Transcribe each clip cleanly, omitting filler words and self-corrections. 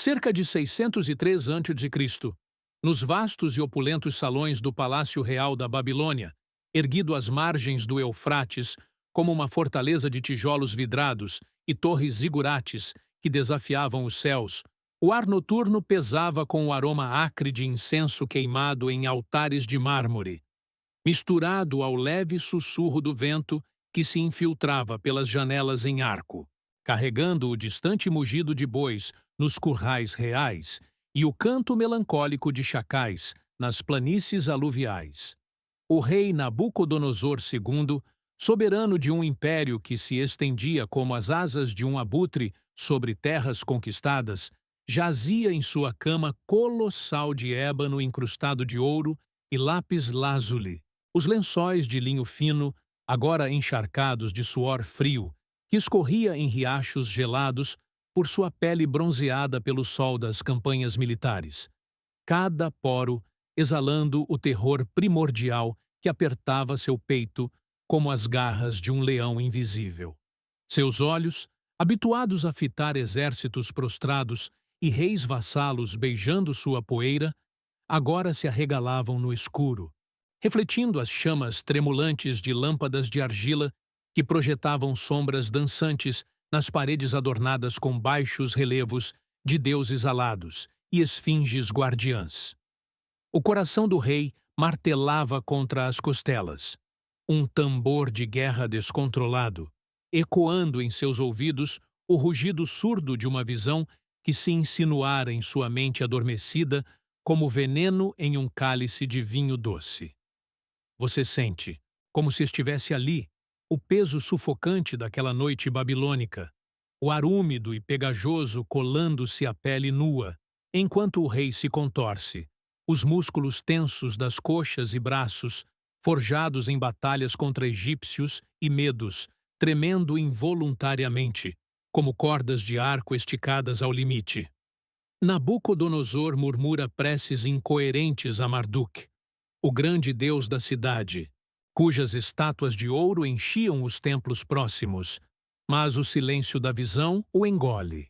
Cerca de 603 a.C., nos vastos e opulentos salões do Palácio Real da Babilônia, erguido às margens do Eufrates como uma fortaleza de tijolos vidrados e torres zigurates que desafiavam os céus, o ar noturno pesava com o aroma acre de incenso queimado em altares de mármore, misturado ao leve sussurro do vento que se infiltrava pelas janelas em arco, carregando o distante mugido de bois nos currais reais e o canto melancólico de chacais nas planícies aluviais. O rei Nabucodonosor II, soberano de um império que se estendia como as asas de um abutre sobre terras conquistadas, jazia em sua cama colossal de ébano incrustado de ouro e lápis-lazuli, os lençóis de linho fino, agora encharcados de suor frio, que escorria em riachos gelados por sua pele bronzeada pelo sol das campanhas militares, cada poro exalando o terror primordial que apertava seu peito como as garras de um leão invisível. Seus olhos, habituados a fitar exércitos prostrados e reis vassalos beijando sua poeira, agora se arregalavam no escuro, refletindo as chamas tremulantes de lâmpadas de argila que projetavam sombras dançantes nas paredes adornadas com baixos relevos de deuses alados e esfinges guardiãs. O coração do rei martelava contra as costelas, um tambor de guerra descontrolado, ecoando em seus ouvidos o rugido surdo de uma visão que se insinuara em sua mente adormecida como veneno em um cálice de vinho doce. Você sente, como se estivesse ali, o peso sufocante daquela noite babilônica, o ar úmido e pegajoso colando-se à pele nua, enquanto o rei se contorce, os músculos tensos das coxas e braços, forjados em batalhas contra egípcios e medos, tremendo involuntariamente, como cordas de arco esticadas ao limite. Nabucodonosor murmura preces incoerentes a Marduk, o grande deus da cidade, cujas estátuas de ouro enchiam os templos próximos, mas o silêncio da visão o engole.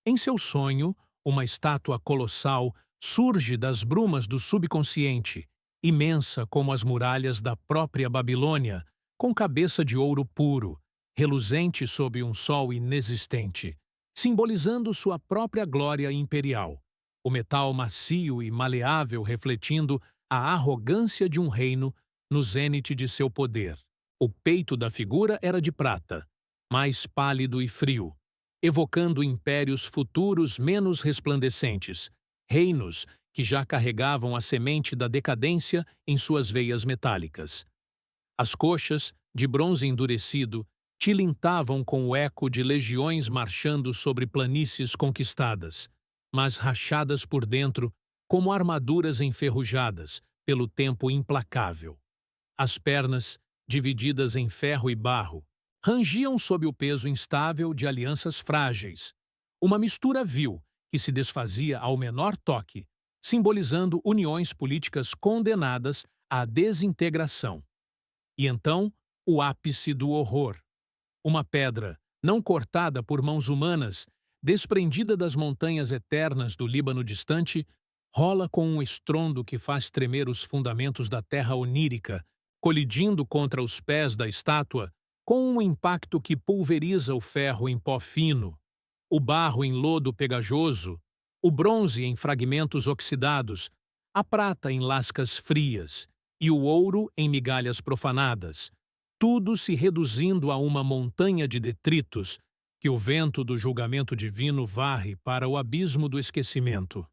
Em seu sonho, uma estátua colossal surge das brumas do subconsciente, imensa como as muralhas da própria Babilônia, com cabeça de ouro puro, reluzente sob um sol inexistente, simbolizando sua própria glória imperial, o metal macio e maleável refletindo a arrogância de um reino no zênite de seu poder. O peito da figura era de prata, mais pálido e frio, evocando impérios futuros menos resplandecentes, reinos que já carregavam a semente da decadência em suas veias metálicas. As coxas, de bronze endurecido, tilintavam com o eco de legiões marchando sobre planícies conquistadas, mas rachadas por dentro como armaduras enferrujadas pelo tempo implacável. As pernas, divididas em ferro e barro, rangiam sob o peso instável de alianças frágeis, uma mistura vil que se desfazia ao menor toque, simbolizando uniões políticas condenadas à desintegração. E então, o ápice do horror. Uma pedra, não cortada por mãos humanas, desprendida das montanhas eternas do Líbano distante, rola com um estrondo que faz tremer os fundamentos da terra onírica, colidindo contra os pés da estátua com um impacto que pulveriza o ferro em pó fino, o barro em lodo pegajoso, o bronze em fragmentos oxidados, a prata em lascas frias e o ouro em migalhas profanadas, tudo se reduzindo a uma montanha de detritos que o vento do julgamento divino varre para o abismo do esquecimento.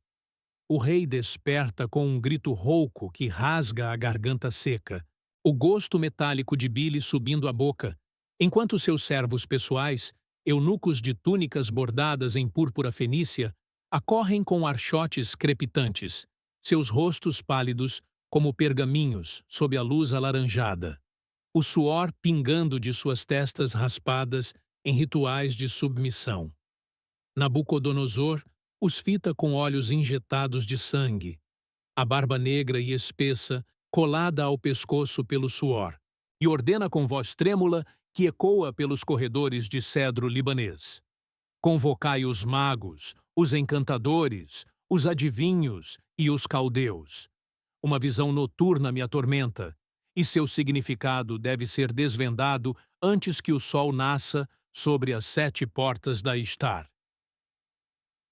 O rei desperta com um grito rouco que rasga a garganta seca, o gosto metálico de bile subindo a boca, enquanto seus servos pessoais, eunucos de túnicas bordadas em púrpura fenícia, acorrem com archotes crepitantes, seus rostos pálidos como pergaminhos sob a luz alaranjada, o suor pingando de suas testas raspadas em rituais de submissão. Nabucodonosor os fita com olhos injetados de sangue, a barba negra e espessa colada ao pescoço pelo suor, e ordena com voz trêmula que ecoa pelos corredores de cedro libanês: convocai os magos, os encantadores, os adivinhos e os caldeus. Uma visão noturna me atormenta, e seu significado deve ser desvendado antes que o sol nasça sobre as 7 portas da Ishtar.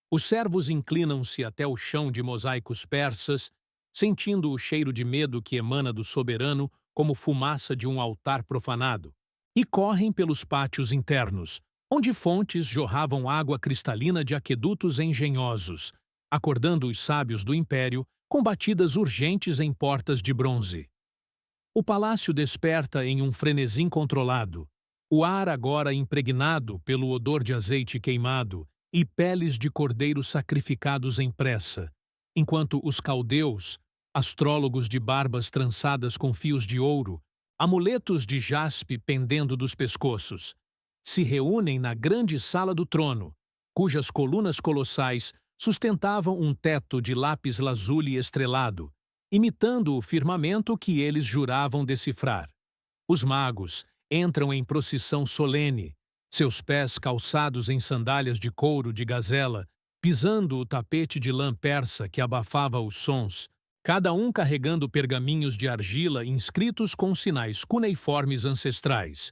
Os servos inclinam-se até o chão de mosaicos persas, sentindo o cheiro de medo que emana do soberano como fumaça de um altar profanado, e correm pelos pátios internos, onde fontes jorravam água cristalina de aquedutos engenhosos, acordando os sábios do império com batidas urgentes em portas de bronze. O palácio desperta em um frenesi controlado, o ar agora impregnado pelo odor de azeite queimado e peles de cordeiros sacrificados em pressa, enquanto os caldeus, astrólogos de barbas trançadas com fios de ouro, amuletos de jaspe pendendo dos pescoços, se reúnem na grande sala do trono, cujas colunas colossais sustentavam um teto de lápis lazuli estrelado, imitando o firmamento que eles juravam decifrar. Os magos entram em procissão solene, seus pés calçados em sandálias de couro de gazela, pisando o tapete de lã persa que abafava os sons, cada um carregando pergaminhos de argila inscritos com sinais cuneiformes ancestrais.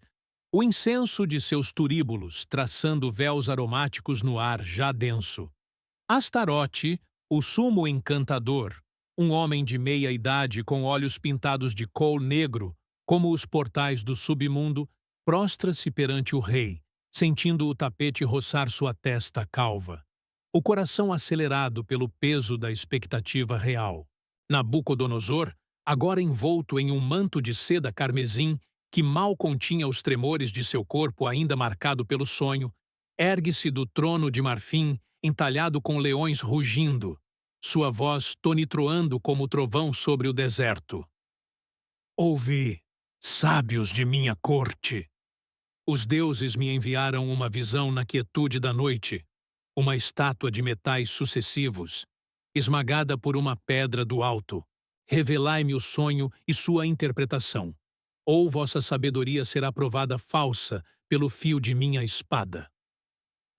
O incenso de seus turíbulos traçando véus aromáticos no ar já denso. Astarote, o sumo encantador, um homem de meia-idade com olhos pintados de col negro, como os portais do submundo, prostra-se perante o rei, sentindo o tapete roçar sua testa calva. O coração acelerado pelo peso da expectativa real. Nabucodonosor, agora envolto em um manto de seda carmesim que mal continha os tremores de seu corpo ainda marcado pelo sonho, ergue-se do trono de marfim, entalhado com leões rugindo, sua voz tonitruando como o trovão sobre o deserto. Ouvi, sábios de minha corte. Os deuses me enviaram uma visão na quietude da noite, uma estátua de metais sucessivos, esmagada por uma pedra do alto. Revelai-me o sonho e sua interpretação, ou vossa sabedoria será provada falsa pelo fio de minha espada.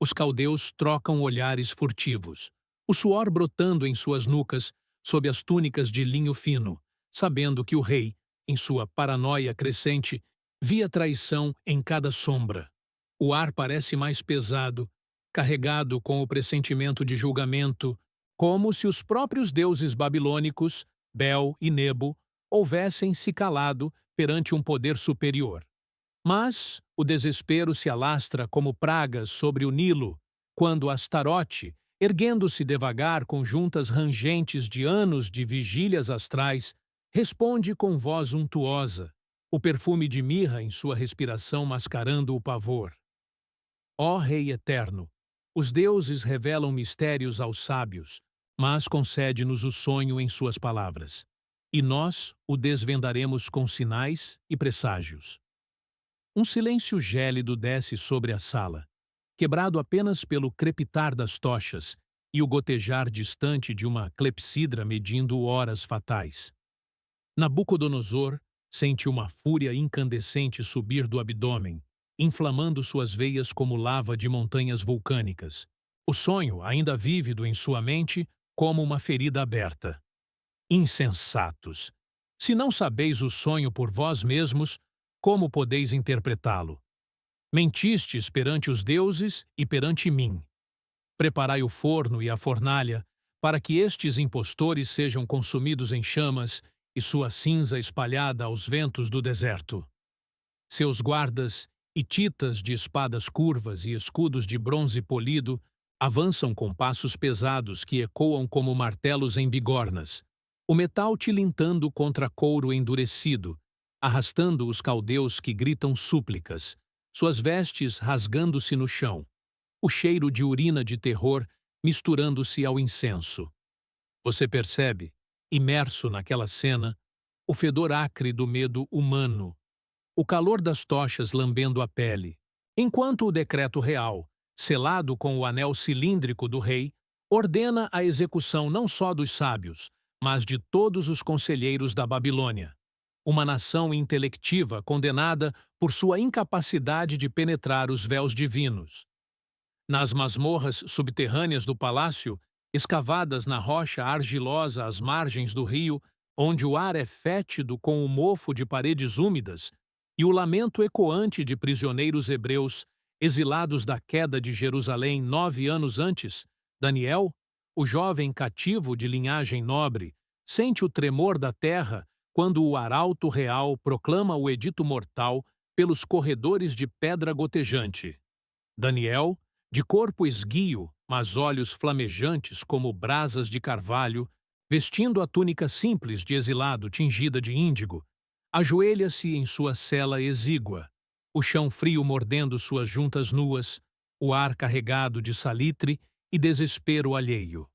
Os caldeus trocam olhares furtivos, o suor brotando em suas nucas sob as túnicas de linho fino, sabendo que o rei, em sua paranoia crescente, via traição em cada sombra. O ar parece mais pesado, carregado com o pressentimento de julgamento, como se os próprios deuses babilônicos, Bel e Nebo, houvessem se calado perante um poder superior. Mas o desespero se alastra como pragas sobre o Nilo, quando Astarote, erguendo-se devagar com juntas rangentes de anos de vigílias astrais, responde com voz untuosa, o perfume de mirra em sua respiração mascarando o pavor. Ó Rei Eterno, os deuses revelam mistérios aos sábios, mas concede-nos o sonho em suas palavras, e nós o desvendaremos com sinais e presságios. Um silêncio gélido desce sobre a sala, quebrado apenas pelo crepitar das tochas e o gotejar distante de uma clepsidra medindo horas fatais. Nabucodonosor sente uma fúria incandescente subir do abdômen, inflamando suas veias como lava de montanhas vulcânicas. O sonho, ainda vívido em sua mente, como uma ferida aberta. Insensatos! Se não sabeis o sonho por vós mesmos, como podeis interpretá-lo? Mentistes perante os deuses e perante mim. Preparai o forno e a fornalha, para que estes impostores sejam consumidos em chamas e sua cinza espalhada aos ventos do deserto. Seus guardas, hititas de espadas curvas e escudos de bronze polido, avançam com passos pesados que ecoam como martelos em bigornas, o metal tilintando contra couro endurecido, arrastando os caldeus que gritam súplicas, suas vestes rasgando-se no chão, o cheiro de urina de terror misturando-se ao incenso. Você percebe, imerso naquela cena, o fedor acre do medo humano, o calor das tochas lambendo a pele, enquanto o decreto real, selado com o anel cilíndrico do rei, ordena a execução não só dos sábios, mas de todos os conselheiros da Babilônia, uma nação intelectiva condenada por sua incapacidade de penetrar os véus divinos. Nas masmorras subterrâneas do palácio, escavadas na rocha argilosa às margens do rio, onde o ar é fétido com o mofo de paredes úmidas e o lamento ecoante de prisioneiros hebreus exilados da queda de Jerusalém 9 anos antes, Daniel, o jovem cativo de linhagem nobre, sente o tremor da terra quando o arauto real proclama o edito mortal pelos corredores de pedra gotejante. Daniel, de corpo esguio, mas olhos flamejantes como brasas de carvalho, vestindo a túnica simples de exilado tingida de índigo, ajoelha-se em sua cela exígua, o chão frio mordendo suas juntas nuas, o ar carregado de salitre e desespero alheio.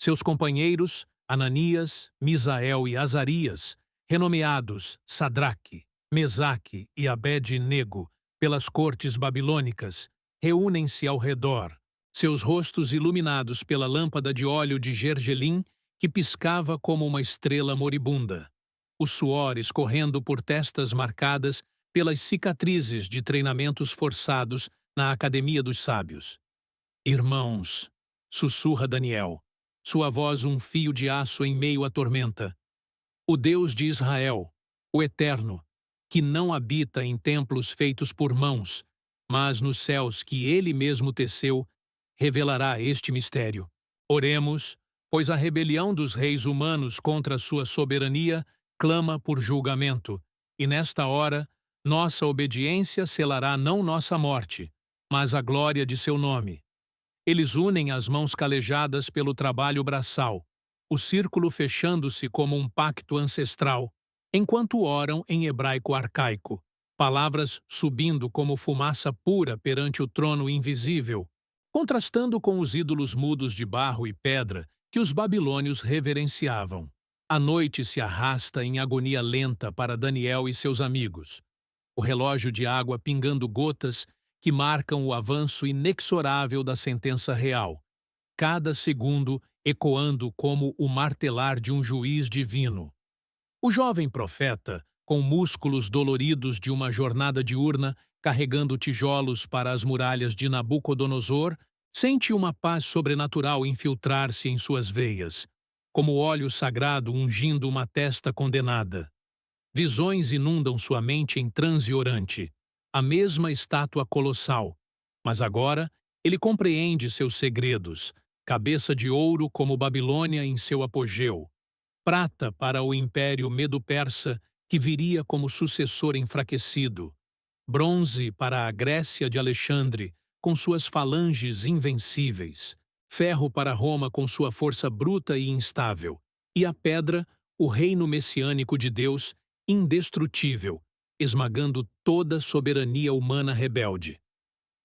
Seus companheiros, Ananias, Misael e Azarias, renomeados Sadraque, Mesaque e Abed-nego pelas cortes babilônicas, reúnem-se ao redor, seus rostos iluminados pela lâmpada de óleo de gergelim que piscava como uma estrela moribunda, o suor escorrendo por testas marcadas pelas cicatrizes de treinamentos forçados na Academia dos Sábios. Irmãos, sussurra Daniel, sua voz um fio de aço em meio à tormenta. O Deus de Israel, o Eterno, que não habita em templos feitos por mãos, mas nos céus que ele mesmo teceu, revelará este mistério. Oremos, pois a rebelião dos reis humanos contra sua soberania clama por julgamento, e nesta hora nossa obediência selará não nossa morte, mas a glória de seu nome. Eles unem as mãos calejadas pelo trabalho braçal, o círculo fechando-se como um pacto ancestral, enquanto oram em hebraico arcaico, palavras subindo como fumaça pura perante o trono invisível, contrastando com os ídolos mudos de barro e pedra que os babilônios reverenciavam. A noite se arrasta em agonia lenta para Daniel e seus amigos. O relógio de água pingando gotas que marcam o avanço inexorável da sentença real, cada segundo ecoando como o martelar de um juiz divino. O jovem profeta, com músculos doloridos de uma jornada diurna, carregando tijolos para as muralhas de Nabucodonosor, sente uma paz sobrenatural infiltrar-se em suas veias, como óleo sagrado ungindo uma testa condenada. Visões inundam sua mente em transe orante, a mesma estátua colossal, mas agora ele compreende seus segredos, cabeça de ouro como Babilônia em seu apogeu, prata para o império medo-persa que viria como sucessor enfraquecido, bronze para a Grécia de Alexandre com suas falanges invencíveis, ferro para Roma com sua força bruta e instável, e a pedra, o reino messiânico de Deus, indestrutível, esmagando toda soberania humana rebelde.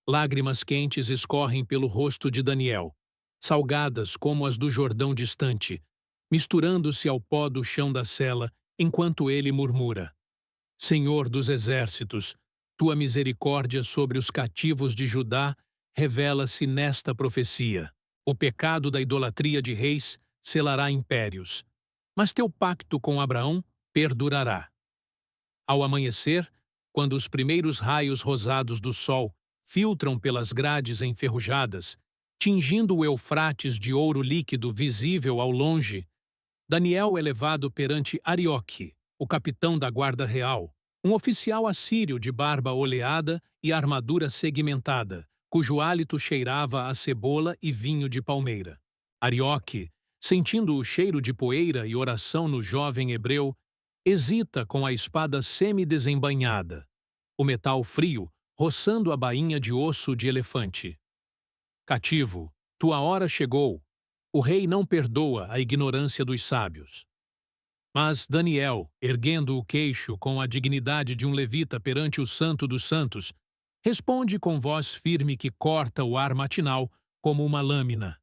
Lágrimas quentes escorrem pelo rosto de Daniel, salgadas como as do Jordão distante, misturando-se ao pó do chão da cela, enquanto ele murmura: Senhor dos exércitos, tua misericórdia sobre os cativos de Judá revela-se nesta profecia. O pecado da idolatria de reis selará impérios, mas teu pacto com Abraão perdurará. Ao amanhecer, quando os primeiros raios rosados do sol filtram pelas grades enferrujadas, tingindo o Eufrates de ouro líquido visível ao longe, Daniel é levado perante Arioque, o capitão da guarda real, um oficial assírio de barba oleada e armadura segmentada, cujo hálito cheirava a cebola e vinho de palmeira. Arioque, sentindo o cheiro de poeira e oração no jovem hebreu, hesita com a espada semi-desembainhada, o metal frio roçando a bainha de osso de elefante. Cativo, tua hora chegou. O rei não perdoa a ignorância dos sábios. Mas Daniel, erguendo o queixo com a dignidade de um levita perante o Santo dos Santos, responde com voz firme que corta o ar matinal como uma lâmina.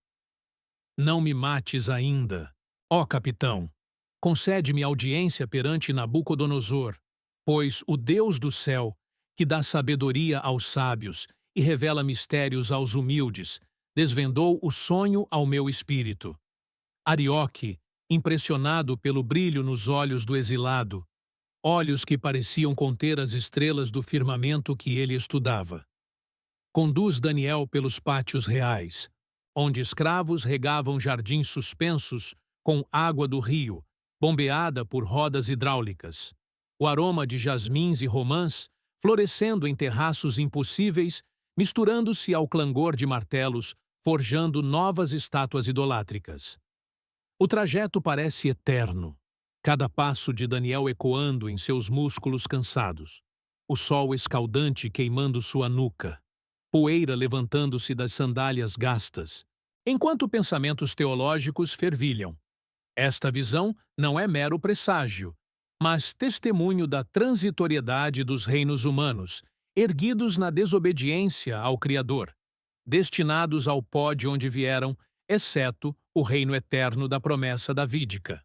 Não me mates ainda, ó capitão. Concede-me audiência perante Nabucodonosor, pois o Deus do céu, que dá sabedoria aos sábios e revela mistérios aos humildes, desvendou o sonho ao meu espírito. Arioque, impressionado pelo brilho nos olhos do exilado, olhos que pareciam conter as estrelas do firmamento que ele estudava. Conduz Daniel pelos pátios reais, onde escravos regavam jardins suspensos com água do rio, bombeada por rodas hidráulicas. O aroma de jasmins e romãs florescendo em terraços impossíveis, misturando-se ao clangor de martelos, forjando novas estátuas idolátricas. O trajeto parece eterno, cada passo de Daniel ecoando em seus músculos cansados, o sol escaldante queimando sua nuca, poeira levantando-se das sandálias gastas, enquanto pensamentos teológicos fervilham. Esta visão não é mero presságio, mas testemunho da transitoriedade dos reinos humanos, erguidos na desobediência ao Criador, destinados ao pó de onde vieram, exceto o reino eterno da promessa davídica.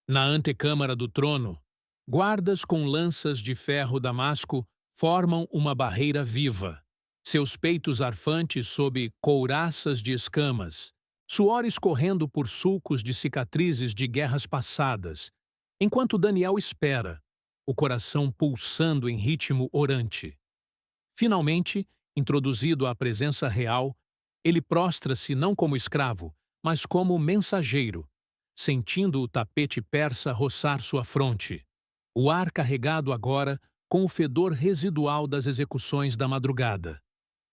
Na antecâmara do trono, guardas com lanças de ferro damasco formam uma barreira viva, seus peitos arfantes sob couraças de escamas, suor escorrendo por sulcos de cicatrizes de guerras passadas, enquanto Daniel espera, o coração pulsando em ritmo orante. Finalmente, introduzido à presença real, ele prostra-se não como escravo, mas como mensageiro, sentindo o tapete persa roçar sua fronte, o ar carregado agora com o fedor residual das execuções da madrugada.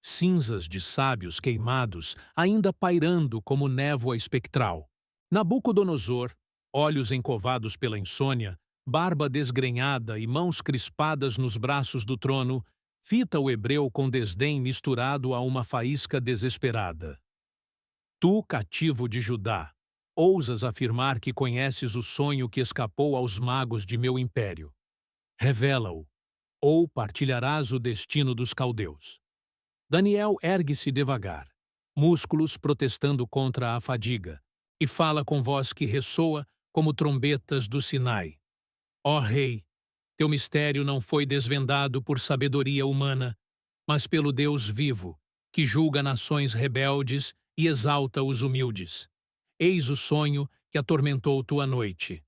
Cinzas de sábios queimados ainda pairando como névoa espectral. Nabucodonosor, olhos encovados pela insônia, barba desgrenhada e mãos crispadas nos braços do trono, fita o hebreu com desdém misturado a uma faísca desesperada. Tu, cativo de Judá, ousas afirmar que conheces o sonho que escapou aos magos de meu império. Revela-o, ou partilharás o destino dos caldeus. Daniel ergue-se devagar, músculos protestando contra a fadiga, e fala com voz que ressoa como trombetas do Sinai. Ó Rei, teu mistério não foi desvendado por sabedoria humana, mas pelo Deus vivo, que julga nações rebeldes e exalta os humildes. Eis o sonho que atormentou tua noite.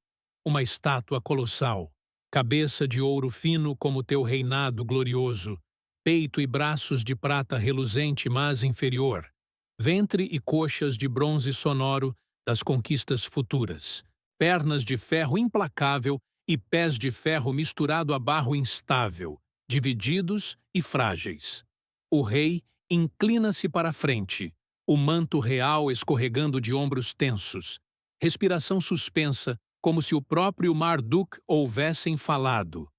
Uma estátua colossal, cabeça de ouro fino como teu reinado glorioso, peito e braços de prata reluzente mas inferior, ventre e coxas de bronze sonoro das conquistas futuras, pernas de ferro implacável e pés de ferro misturado a barro instável, divididos e frágeis. O rei inclina-se para a frente, o manto real escorregando de ombros tensos, respiração suspensa, como se o próprio Marduk houvessem falado,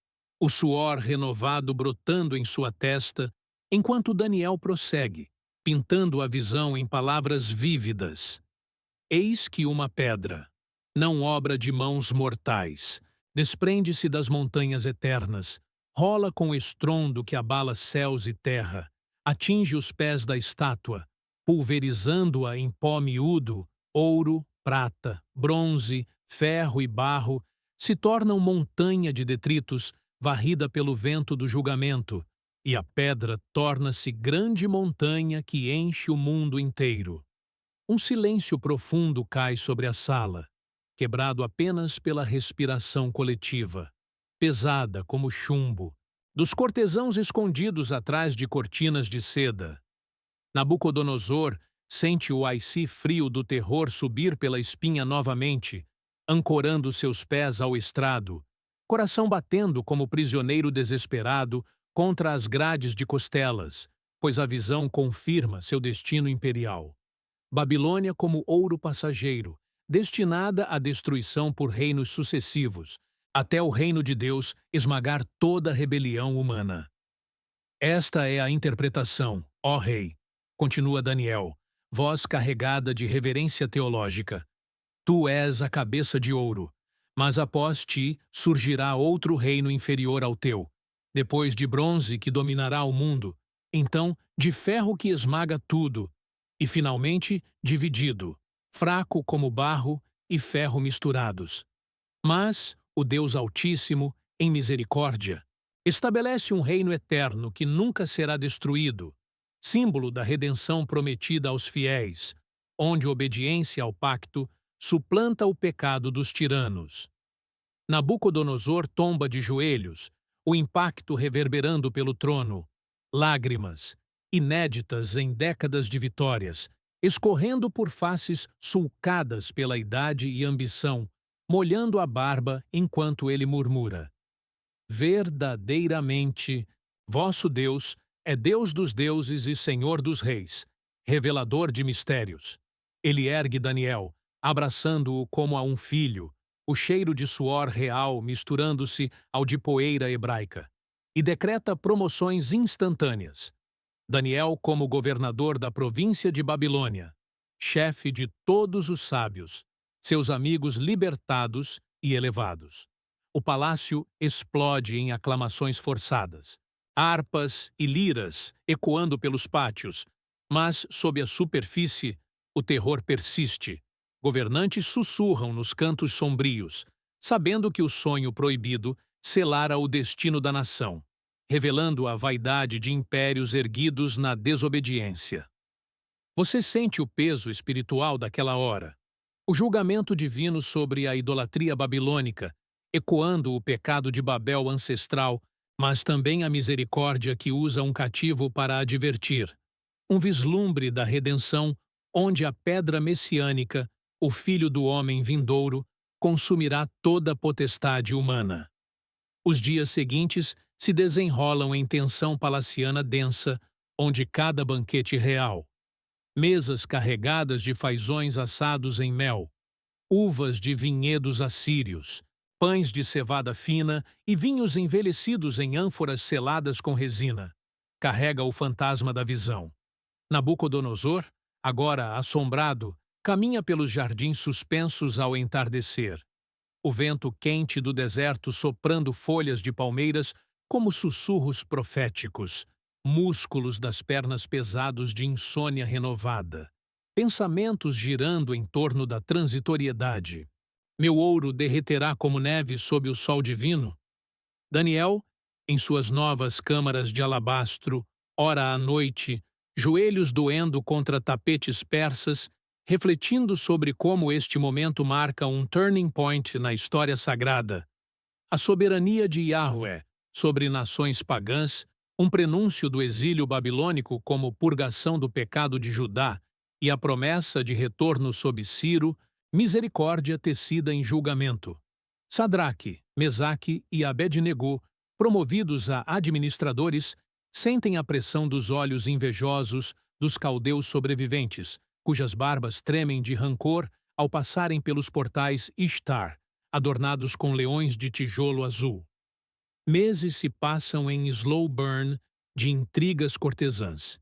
o suor renovado brotando em sua testa, enquanto Daniel prossegue, pintando a visão em palavras vívidas. Eis que uma pedra, não obra de mãos mortais, desprende-se das montanhas eternas, rola com estrondo que abala céus e terra, atinge os pés da estátua, pulverizando-a em pó miúdo, ouro, prata, bronze, ferro e barro, se tornam montanha de detritos varrida pelo vento do julgamento, e a pedra torna-se grande montanha que enche o mundo inteiro. Um silêncio profundo cai sobre a sala, quebrado apenas pela respiração coletiva, pesada como chumbo, dos cortesãos escondidos atrás de cortinas de seda. Nabucodonosor sente o aici frio do terror subir pela espinha novamente, ancorando seus pés ao estrado, coração batendo como prisioneiro desesperado contra as grades de costelas, pois a visão confirma seu destino imperial. Babilônia como ouro passageiro, destinada à destruição por reinos sucessivos, até o reino de Deus esmagar toda a rebelião humana. Esta é a interpretação, ó Rei, continua Daniel, voz carregada de reverência teológica. Tu és a cabeça de ouro, mas após ti surgirá outro reino inferior ao teu, depois de bronze que dominará o mundo, então de ferro que esmaga tudo, e finalmente dividido, fraco como barro e ferro misturados. Mas o Deus Altíssimo, em misericórdia, estabelece um reino eterno que nunca será destruído, símbolo da redenção prometida aos fiéis, onde obediência ao pacto suplanta o pecado dos tiranos. Nabucodonosor tomba de joelhos, o impacto reverberando pelo trono, lágrimas, inéditas em décadas de vitórias, escorrendo por faces sulcadas pela idade e ambição, molhando a barba enquanto ele murmura: verdadeiramente, vosso Deus é Deus dos deuses e Senhor dos reis, revelador de mistérios. Ele ergue Daniel, abraçando-o como a um filho, o cheiro de suor real misturando-se ao de poeira hebraica, e decreta promoções instantâneas. Daniel como governador da província de Babilônia, chefe de todos os sábios, seus amigos libertados e elevados. O palácio explode em aclamações forçadas, harpas e liras ecoando pelos pátios, mas, sob a superfície, o terror persiste. Governantes sussurram nos cantos sombrios, sabendo que o sonho proibido selara o destino da nação, revelando a vaidade de impérios erguidos na desobediência. Você sente o peso espiritual daquela hora, o julgamento divino sobre a idolatria babilônica, ecoando o pecado de Babel ancestral, mas também a misericórdia que usa um cativo para advertir. Um vislumbre da redenção, onde a pedra messiânica, o Filho do Homem vindouro, consumirá toda a potestade humana. Os dias seguintes se desenrolam em tensão palaciana densa, onde cada banquete real, mesas carregadas de fazões assados em mel, uvas de vinhedos assírios, pães de cevada fina e vinhos envelhecidos em ânforas seladas com resina, carrega o fantasma da visão. Nabucodonosor, agora assombrado, caminha pelos jardins suspensos ao entardecer. O vento quente do deserto soprando folhas de palmeiras como sussurros proféticos, músculos das pernas pesados de insônia renovada, pensamentos girando em torno da transitoriedade. Meu ouro derreterá como neve sob o sol divino? Daniel, em suas novas câmaras de alabastro, ora à noite, joelhos doendo contra tapetes persas, refletindo sobre como este momento marca um turning point na história sagrada. A soberania de Yahweh sobre nações pagãs, um prenúncio do exílio babilônico como purgação do pecado de Judá e a promessa de retorno sob Ciro, misericórdia tecida em julgamento. Sadraque, Mesaque e Abednego, promovidos a administradores, sentem a pressão dos olhos invejosos dos caldeus sobreviventes, cujas barbas tremem de rancor ao passarem pelos portais Ishtar, adornados com leões de tijolo azul. Meses se passam em slow burn de intrigas cortesãs.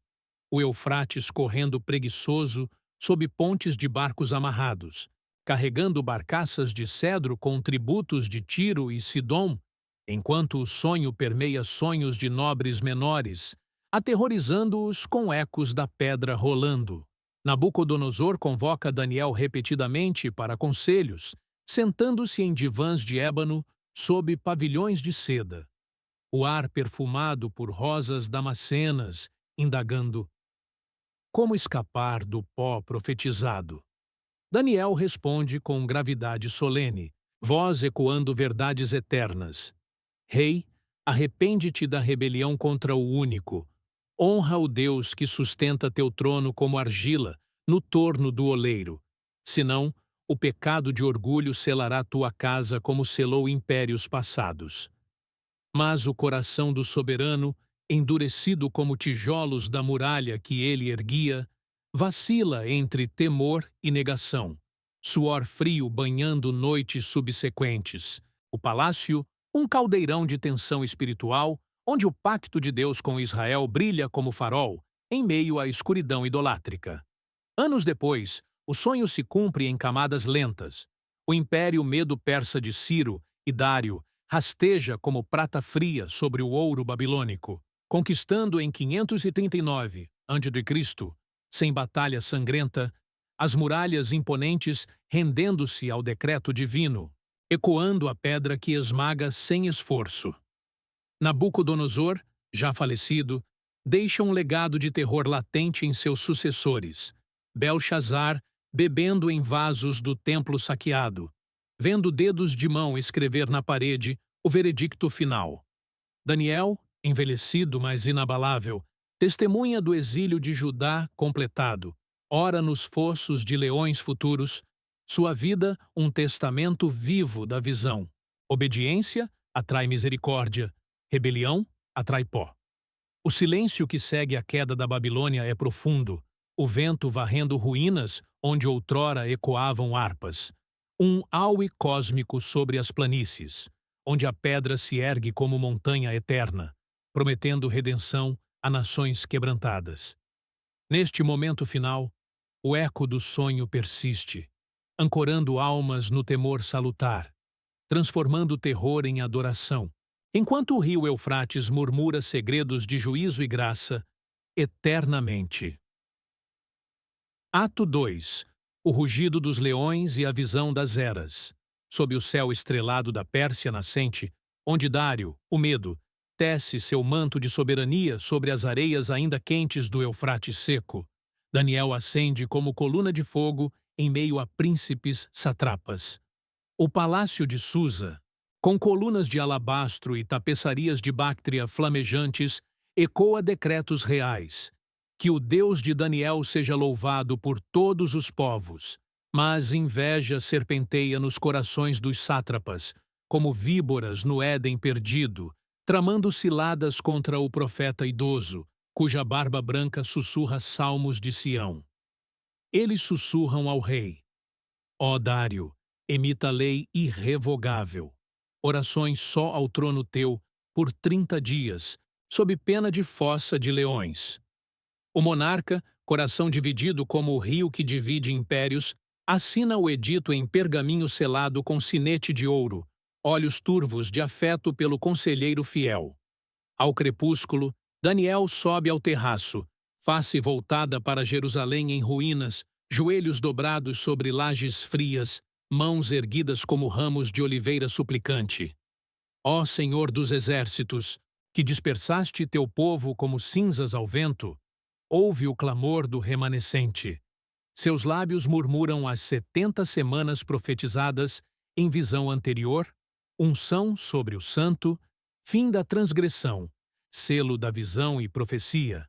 O Eufrates correndo preguiçoso sob pontes de barcos amarrados, carregando barcaças de cedro com tributos de Tiro e Sidom, enquanto o sonho permeia sonhos de nobres menores, aterrorizando-os com ecos da pedra rolando. Nabucodonosor convoca Daniel repetidamente para conselhos, sentando-se em divãs de ébano sob pavilhões de seda. O ar perfumado por rosas damascenas, indagando: como escapar do pó profetizado? Daniel responde com gravidade solene, voz ecoando verdades eternas. Rei, arrepende-te da rebelião contra o único. Honra o Deus que sustenta teu trono como argila no torno do oleiro. Senão, o pecado de orgulho selará tua casa como selou impérios passados. Mas o coração do soberano, endurecido como tijolos da muralha que ele erguia, vacila entre temor e negação, suor frio banhando noites subsequentes. O palácio, um caldeirão de tensão espiritual, onde o pacto de Deus com Israel brilha como farol, em meio à escuridão idolátrica. Anos depois, o sonho se cumpre em camadas lentas. O império medo-persa de Ciro e Dário rasteja como prata fria sobre o ouro babilônico, conquistando em 539 a.C., sem batalha sangrenta, as muralhas imponentes rendendo-se ao decreto divino, ecoando a pedra que esmaga sem esforço. Nabucodonosor, já falecido, deixa um legado de terror latente em seus sucessores. Belshazzar, bebendo em vasos do templo saqueado, vendo dedos de mão escrever na parede o veredicto final. Daniel, envelhecido mas inabalável, testemunha do exílio de Judá completado, ora nos fossos de leões futuros, sua vida um testamento vivo da visão. Obediência atrai misericórdia, rebelião atrai pó. O silêncio que segue a queda da Babilônia é profundo, o vento varrendo ruínas onde outrora ecoavam harpas. Um auê cósmico sobre as planícies, onde a pedra se ergue como montanha eterna, prometendo redenção a nações quebrantadas. Neste momento final, o eco do sonho persiste, ancorando almas no temor salutar, transformando o terror em adoração, enquanto o rio Eufrates murmura segredos de juízo e graça eternamente. Ato 2. O rugido dos leões e a visão das eras. Sob o céu estrelado da Pérsia nascente, onde Dário, o medo, tece seu manto de soberania sobre as areias ainda quentes do Eufrates seco, Daniel acende como coluna de fogo em meio a príncipes satrapas. O palácio de Susa, com colunas de alabastro e tapeçarias de Báctria flamejantes, ecoa decretos reais. Que o Deus de Daniel seja louvado por todos os povos, mas inveja serpenteia nos corações dos sátrapas, como víboras no Éden perdido, tramando ciladas contra o profeta idoso, cuja barba branca sussurra salmos de Sião. Eles sussurram ao rei: ó Dário, emita lei irrevogável, orações só ao trono teu por 30 dias, sob pena de fossa de leões. O monarca, coração dividido como o rio que divide impérios, assina o edito em pergaminho selado com sinete de ouro, olhos turvos de afeto pelo conselheiro fiel. Ao crepúsculo, Daniel sobe ao terraço, face voltada para Jerusalém em ruínas, joelhos dobrados sobre lajes frias, mãos erguidas como ramos de oliveira suplicante. Ó Senhor dos exércitos, que dispersaste teu povo como cinzas ao vento, ouve o clamor do remanescente. Seus lábios murmuram as 70 semanas profetizadas em visão anterior, unção sobre o santo, fim da transgressão, selo da visão e profecia.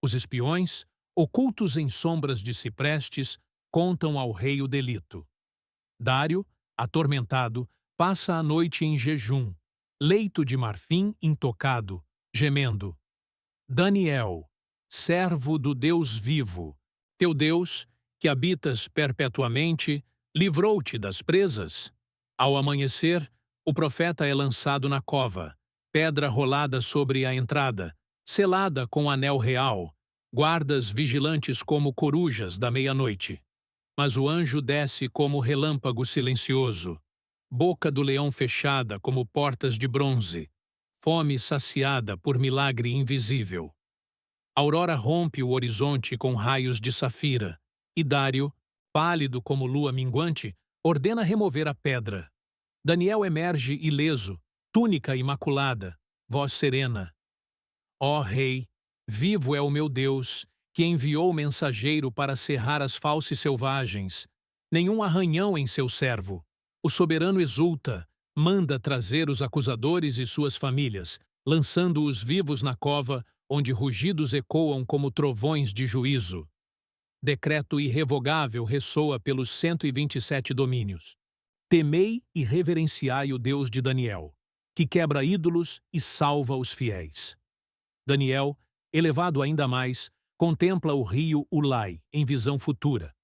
Os espiões, ocultos em sombras de ciprestes, contam ao rei o delito. Dário, atormentado, passa a noite em jejum, leito de marfim intocado, gemendo. Daniel, servo do Deus vivo, teu Deus, que habitas perpetuamente, livrou-te das presas? Ao amanhecer, o profeta é lançado na cova, pedra rolada sobre a entrada, selada com anel real, guardas vigilantes como corujas da meia-noite. Mas o anjo desce como relâmpago silencioso, boca do leão fechada como portas de bronze, fome saciada por milagre invisível. A aurora rompe o horizonte com raios de safira, e Dário, pálido como lua minguante, ordena remover a pedra. Daniel emerge ileso, túnica imaculada, voz serena. Ó Rei, vivo é o meu Deus, que enviou o mensageiro para cerrar as falses selvagens. Nenhum arranhão em seu servo. O soberano exulta, manda trazer os acusadores e suas famílias, lançando-os vivos na cova, onde rugidos ecoam como trovões de juízo. Decreto irrevogável ressoa pelos 127 domínios. Temei e reverenciai o Deus de Daniel, que quebra ídolos e salva os fiéis. Daniel, elevado ainda mais, contempla o rio Ulai em visão futura,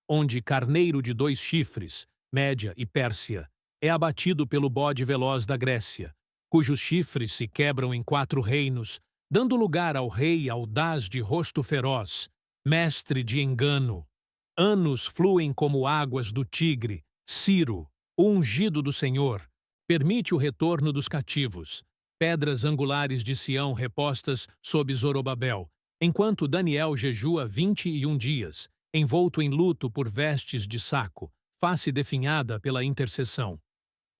onde carneiro de 2 chifres, Média e Pérsia, é abatido pelo bode veloz da Grécia, cujos chifres se quebram em 4 reinos, dando lugar ao rei audaz de rosto feroz, mestre de engano. Anos fluem como águas do Tigre, Ciro, o ungido do Senhor, permite o retorno dos cativos, pedras angulares de Sião repostas sob Zorobabel, enquanto Daniel jejua 21 dias, envolto em luto por vestes de saco, face definhada pela intercessão.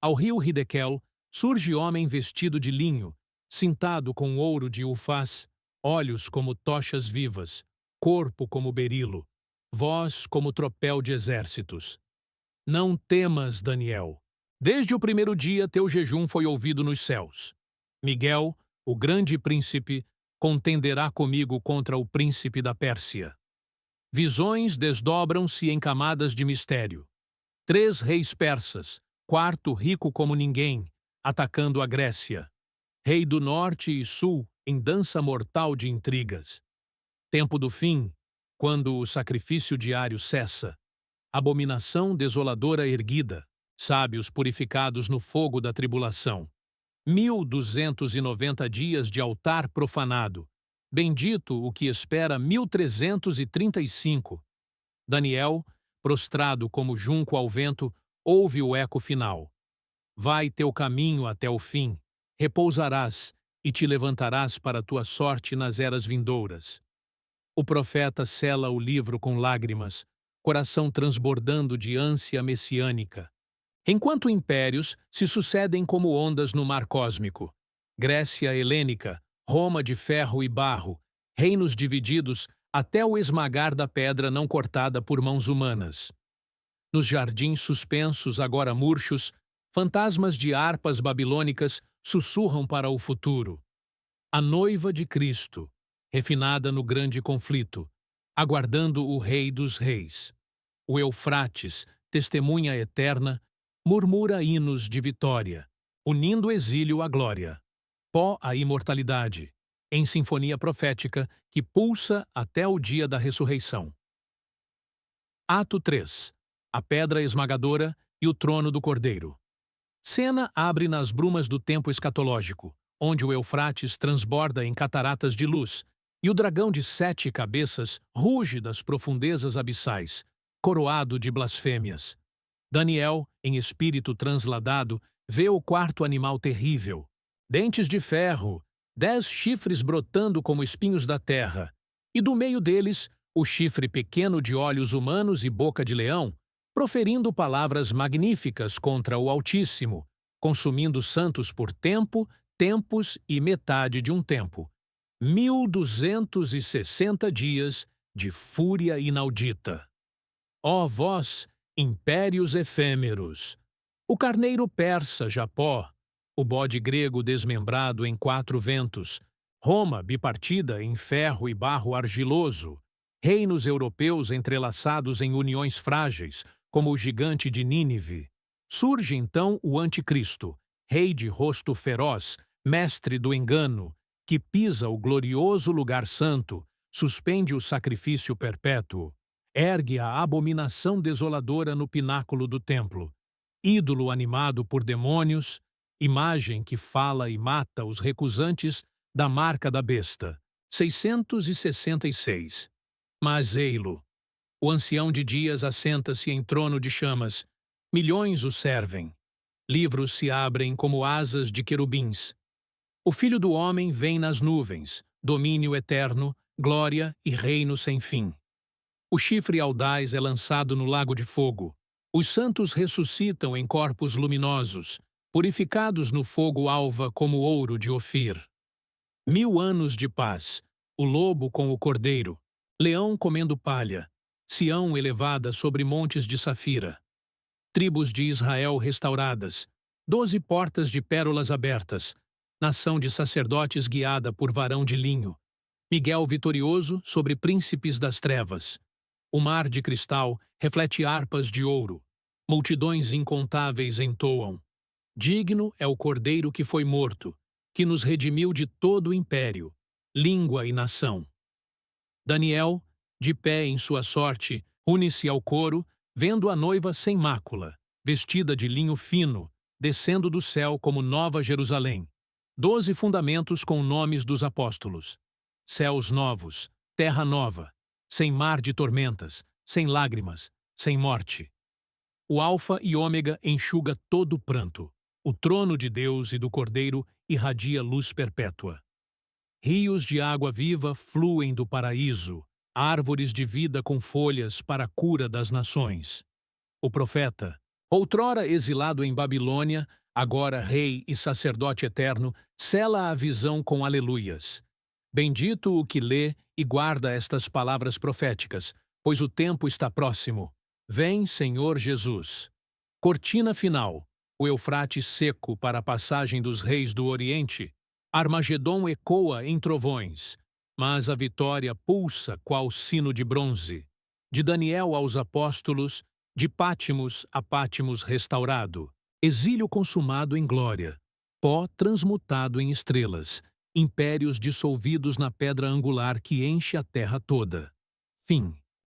Ao rio Hidekel surge homem vestido de linho, cintado com ouro de Ufaz, olhos como tochas vivas, corpo como berilo, voz como tropel de exércitos. Não temas, Daniel. Desde o primeiro dia teu jejum foi ouvido nos céus. Miguel, o grande príncipe, contenderá comigo contra o príncipe da Pérsia. Visões desdobram-se em camadas de mistério. 3 reis persas, quarto rico como ninguém, atacando a Grécia. Rei do norte e sul em dança mortal de intrigas. Tempo do fim, quando o sacrifício diário cessa. Abominação desoladora erguida, sábios purificados no fogo da tribulação. 1290 dias de altar profanado. Bendito o que espera 1335. Daniel, prostrado como junco ao vento, ouve o eco final. Vai teu caminho até o fim, repousarás e te levantarás para tua sorte nas eras vindouras. O profeta sela o livro com lágrimas, coração transbordando de ânsia messiânica. Enquanto impérios se sucedem como ondas no mar cósmico. Grécia helênica, Roma de ferro e barro, reinos divididos até o esmagar da pedra não cortada por mãos humanas. Nos jardins suspensos, agora murchos, fantasmas de harpas babilônicas sussurram para o futuro. A noiva de Cristo, refinada no grande conflito, aguardando o Rei dos Reis. O Eufrates, testemunha eterna, murmura hinos de vitória, unindo o exílio à glória. Pó à imortalidade, em sinfonia profética que pulsa até o dia da ressurreição. Ato 3. A pedra esmagadora e o trono do Cordeiro. Cena abre nas brumas do tempo escatológico, onde o Eufrates transborda em cataratas de luz, e o dragão de 7 cabeças ruge das profundezas abissais, coroado de blasfêmias. Daniel, em espírito transladado, vê o quarto animal terrível. Dentes de ferro, 10 chifres brotando como espinhos da terra, e do meio deles, o chifre pequeno de olhos humanos e boca de leão, proferindo palavras magníficas contra o Altíssimo, consumindo santos por tempo, tempos e metade de um tempo. 1260 dias de fúria inaudita. Ó vós, impérios efêmeros! O carneiro persa Japó, o bode grego desmembrado em 4 ventos, Roma bipartida em ferro e barro argiloso, reinos europeus entrelaçados em uniões frágeis, como o gigante de Nínive. Surge então o Anticristo, rei de rosto feroz, mestre do engano, que pisa o glorioso lugar santo, suspende o sacrifício perpétuo, ergue a abominação desoladora no pináculo do templo, ídolo animado por demônios, imagem que fala e mata os recusantes da marca da besta. 666. Mas ei-lo. O ancião de dias assenta-se em trono de chamas. Milhões o servem. Livros se abrem como asas de querubins. O Filho do Homem vem nas nuvens, domínio eterno, glória e reino sem fim. O chifre audaz é lançado no lago de fogo. Os santos ressuscitam em corpos luminosos, purificados no fogo alva como ouro de Ofir. 1000 anos de paz, o lobo com o cordeiro, leão comendo palha, Sião elevada sobre montes de safira. Tribos de Israel restauradas, 12 portas de pérolas abertas, nação de sacerdotes guiada por varão de linho, Miguel vitorioso sobre príncipes das trevas. O mar de cristal reflete harpas de ouro, multidões incontáveis entoam. Digno é o cordeiro que foi morto, que nos redimiu de todo o império, língua e nação. Daniel, de pé em sua sorte, une-se ao coro, vendo a noiva sem mácula, vestida de linho fino, descendo do céu como Nova Jerusalém. 12 fundamentos com nomes dos apóstolos. Céus novos, terra nova, sem mar de tormentas, sem lágrimas, sem morte. O Alfa e Ômega enxuga todo o pranto. O trono de Deus e do Cordeiro irradia luz perpétua. Rios de água viva fluem do paraíso, árvores de vida com folhas para a cura das nações. O profeta, outrora exilado em Babilônia, agora rei e sacerdote eterno, sela a visão com aleluias. Bendito o que lê e guarda estas palavras proféticas, pois o tempo está próximo. Vem, Senhor Jesus. Cortina final. O Eufrates seco para a passagem dos reis do Oriente. Armagedon ecoa em trovões, mas a vitória pulsa qual sino de bronze. De Daniel aos apóstolos, de Pátimos a Pátimos restaurado. Exílio consumado em glória, pó transmutado em estrelas, impérios dissolvidos na pedra angular que enche a terra toda. Fim.